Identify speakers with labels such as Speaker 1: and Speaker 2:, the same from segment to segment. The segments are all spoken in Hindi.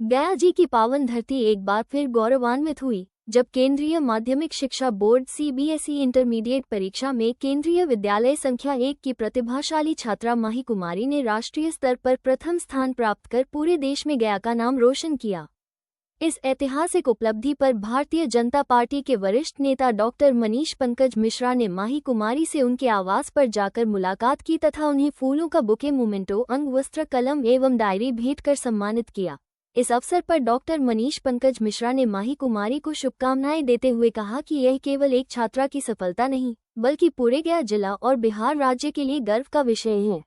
Speaker 1: गया जी की पावन धरती एक बार फिर गौरवान्वित हुई जब केंद्रीय माध्यमिक शिक्षा बोर्ड सीबीएसई इंटरमीडिएट परीक्षा में केंद्रीय विद्यालय संख्या 1 की प्रतिभाशाली छात्रा माही कुमारी ने राष्ट्रीय स्तर पर प्रथम स्थान प्राप्त कर पूरे देश में गया का नाम रोशन किया। इस ऐतिहासिक उपलब्धि पर भारतीय जनता पार्टी के वरिष्ठ नेता डॉक्टर मनीष पंकज मिश्रा ने माही कुमारी से उनके आवास पर जाकर मुलाकात की तथा उन्हें फूलों का बुके, मोमेंटो, अंग वस्त्र, कलम एवं डायरी भेंट कर सम्मानित किया। इस अवसर पर डॉक्टर मनीष पंकज मिश्रा ने माही कुमारी को शुभकामनाएं देते हुए कहा कि यह केवल एक छात्रा की सफलता नहीं बल्कि पूरे गया जिला और बिहार राज्य के लिए गर्व का विषय है।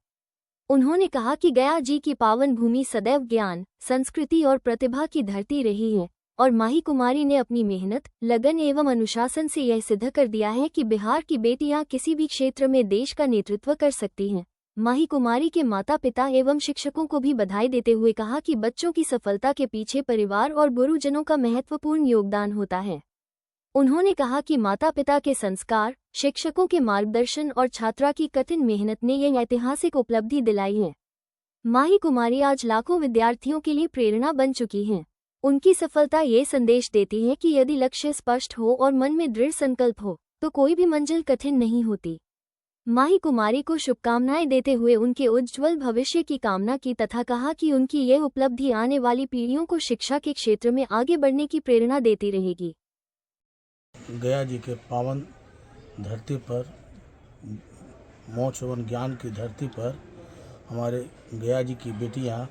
Speaker 1: उन्होंने कहा कि गया जी की पावन भूमि सदैव ज्ञान, संस्कृति और प्रतिभा की धरती रही है और माही कुमारी ने अपनी मेहनत, लगन एवं अनुशासन से यह सिद्ध कर दिया है कि बिहार की बेटियां किसी भी क्षेत्र में देश का नेतृत्व कर सकती हैं। माही कुमारी के माता पिता एवं शिक्षकों को भी बधाई देते हुए कहा कि बच्चों की सफलता के पीछे परिवार और गुरुजनों का महत्वपूर्ण योगदान होता है। उन्होंने कहा कि माता पिता के संस्कार, शिक्षकों के मार्गदर्शन और छात्रा की कठिन मेहनत ने यह ऐतिहासिक उपलब्धि दिलाई है। माही कुमारी आज लाखों विद्यार्थियों के लिए प्रेरणा बन चुकी हैं। उनकी सफलता ये संदेश देती है कि यदि लक्ष्य स्पष्ट हो और मन में दृढ़ संकल्प हो तो कोई भी मंजिल कठिन नहीं होती। माही कुमारी को शुभकामनाएं देते हुए उनके उज्ज्वल भविष्य की कामना की तथा कहा कि उनकी यह उपलब्धि आने वाली पीढ़ियों को शिक्षा के क्षेत्र में आगे बढ़ने की प्रेरणा देती रहेगी।
Speaker 2: गया जी के पावन धरती पर, मोक्ष एवं ज्ञान की धरती पर हमारे गया जी की बेटियां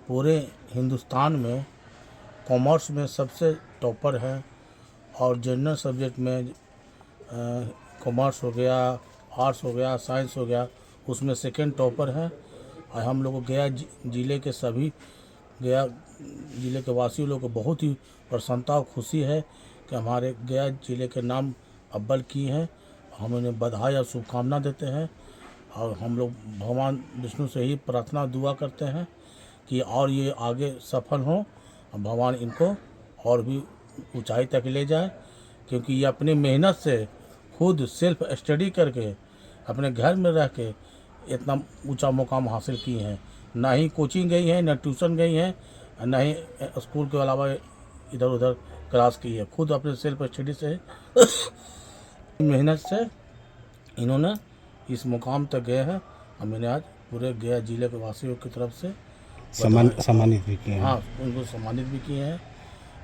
Speaker 2: पूरे हिंदुस्तान में कॉमर्स में सबसे टॉपर हैं और जनरल सब्जेक्ट में कॉमर्स हो गया, आर्ट्स हो गया, साइंस हो गया, उसमें सेकंड टॉपर हैं। और हम लोग गया जिले के सभी गया जिले के वासियों लोग को बहुत ही प्रसन्नता और खुशी है कि हमारे गया जिले के नाम अव्वल किए हैं। हम उन्हें बधाई और शुभकामना देते हैं और हम लोग भगवान विष्णु से ही प्रार्थना दुआ करते हैं कि और ये आगे सफल हों और भगवान इनको और भी ऊंचाई तक ले जाए, क्योंकि ये अपनी मेहनत से खुद सेल्फ स्टडी करके अपने घर में रह के इतना ऊंचा मुकाम हासिल किए हैं। ना ही कोचिंग गई हैं, ना ट्यूशन गई हैं, ना ही स्कूल के अलावा इधर उधर क्लास की है। खुद अपने सेल्फ स्टडी से मेहनत से इन्होंने इस मुकाम तक गए हैं। हम इन्हें आज पूरे गया जिले के वासियों की तरफ से
Speaker 3: सम्मानित भी किए हैं।
Speaker 2: हाँ, उनको सम्मानित भी किए हैं।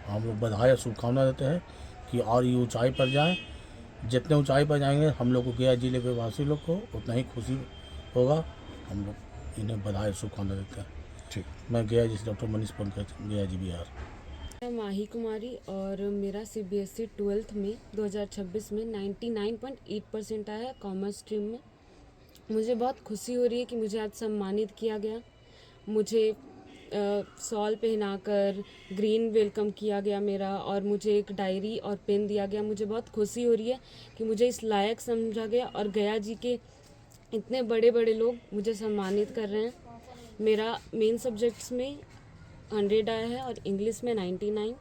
Speaker 2: हम लोग बधाई और शुभकामना देते हैं कि और ये ऊंचाई पर जाएं। जितने ऊंचाई पर जाएंगे हम लोग को गया जिले के वासी लोग को उतना ही खुशी होगा। हम लोग इन्हें बधाई और शुभकामना देते हैं।
Speaker 3: ठीक।
Speaker 2: मैं गया जी से डॉक्टर मनीष पंकज, गया जी बिहार।
Speaker 4: मैं माही कुमारी और मेरा सीबीएसई 12th में 2026 में 99.8% आया कॉमर्स स्ट्रीम में। मुझे बहुत खुशी हो रही है कि मुझे आज सम्मानित किया गया। मुझे शॉल पहनाकर ग्रीन वेलकम किया गया मेरा और मुझे एक डायरी और पेन दिया गया। मुझे बहुत खुशी हो रही है कि मुझे इस लायक समझा गया और गया जी के इतने बड़े बड़े लोग मुझे सम्मानित कर रहे हैं। मेरा मेन सब्जेक्ट्स में 100 आया है और इंग्लिश में 99।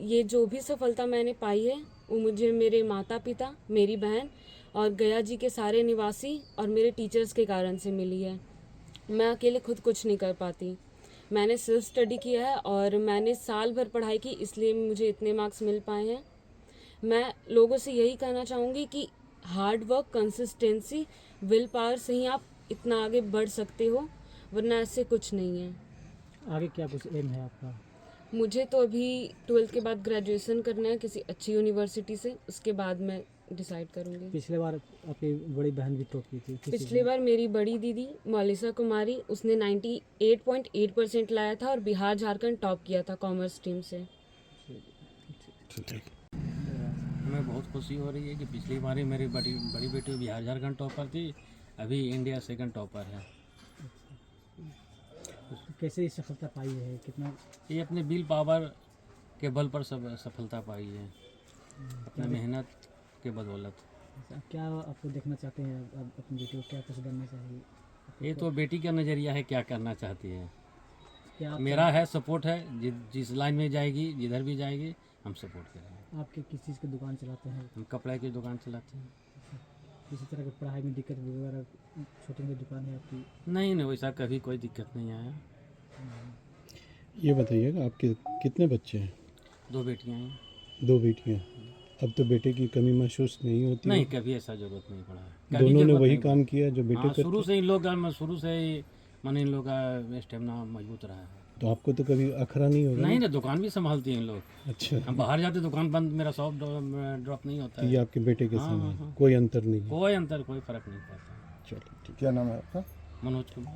Speaker 4: ये जो भी सफलता मैंने पाई है वो मुझे मेरे माता पिता, मेरी बहन और गया जी के सारे निवासी और मेरे टीचर्स के कारण से मिली है। मैं अकेले खुद कुछ नहीं कर पाती। मैंने सेल्फ स्टडी किया है और मैंने साल भर पढ़ाई की, इसलिए मुझे इतने मार्क्स मिल पाए हैं। मैं लोगों से यही कहना चाहूँगी कि hard work, consistency, will power से ही आप इतना आगे बढ़ सकते हो, वरना ऐसे कुछ नहीं है।
Speaker 5: आगे क्या कुछ एम है आपका?
Speaker 4: मुझे तो अभी 12th के बाद ग्रेजुएशन करना है किसी अच्छी यूनिवर्सिटी से, उसके बाद मैं डिसाइड करूँगी।
Speaker 5: पिछले बार आपकी बड़ी बहन भी टॉप की थी।
Speaker 4: पिछले बार मेरी बड़ी दीदी मौलिसा कुमारी, उसने 98.8% लाया था और बिहार झारखंड टॉप किया था कॉमर्स स्ट्रीम से।
Speaker 6: हमें बहुत खुशी हो रही है कि पिछली बार ही मेरी बड़ी बेटी बिहार झारखंड टॉपर थी, अभी इंडिया सेकंड टॉपर है।
Speaker 5: कैसे ये सफलता पाई है? कितना?
Speaker 6: ये अपने विल पावर के बल पर सब सफलता पाई है, अपने मेहनत के बदौलत।
Speaker 5: क्या आपको देखना चाहते हैं अब अपनी बेटी को, क्या कुछ बनना चाहिए?
Speaker 6: ये तो बेटी का नज़रिया है, क्या करना चाहती है।
Speaker 5: क्या
Speaker 6: मेरा है सपोर्ट है, जिस लाइन में जाएगी, जिधर भी जाएगी हम सपोर्ट करेंगे।
Speaker 5: आपके किस चीज़ की दुकान चलाते हैं?
Speaker 6: हम कपड़े की दुकान चलाते हैं।
Speaker 5: किसी तरह की पढ़ाई में दिक्कत वगैरह, छोटी मोटी दुकान है आपकी?
Speaker 6: नहीं, वैसा कभी कोई दिक्कत नहीं आया।
Speaker 3: ये बताइएगा आपके कितने बच्चे हैं?
Speaker 6: 2 बेटियां हैं।
Speaker 3: 2 बेटियां। अब तो बेटे की कमी महसूस नहीं होती?
Speaker 6: नहीं, कभी ऐसा जरूरत नहीं पड़ा है। कभी
Speaker 3: दोनों ने
Speaker 6: जरूरत
Speaker 3: वही
Speaker 6: नहीं
Speaker 3: काम
Speaker 6: पड़ा।
Speaker 3: किया जो बेटे
Speaker 6: हाँ,
Speaker 3: करते?
Speaker 6: शुरू से इन लोग का शुरू से ही माने इन लोग का स्टेमिना मजबूत रहा है।
Speaker 3: तो आपको तो कभी अखरा नहीं होगा?
Speaker 6: नहीं ना, दुकान भी संभालते हैं इन लोग।
Speaker 3: अच्छा,
Speaker 6: हम बाहर जाते दुकान बंद, मेरा शॉप ड्रॉप नहीं होता
Speaker 3: तो ये
Speaker 6: है।
Speaker 3: आपके बेटे के
Speaker 6: हाँ,
Speaker 3: समान
Speaker 6: हाँ,
Speaker 3: है,
Speaker 6: हाँ।
Speaker 3: कोई अंतर नहीं है।
Speaker 6: कोई अंतर, कोई फर्क नहीं पड़ता।
Speaker 3: चलो ठीक।
Speaker 7: क्या नाम है आपका?
Speaker 6: मनोज कुमार।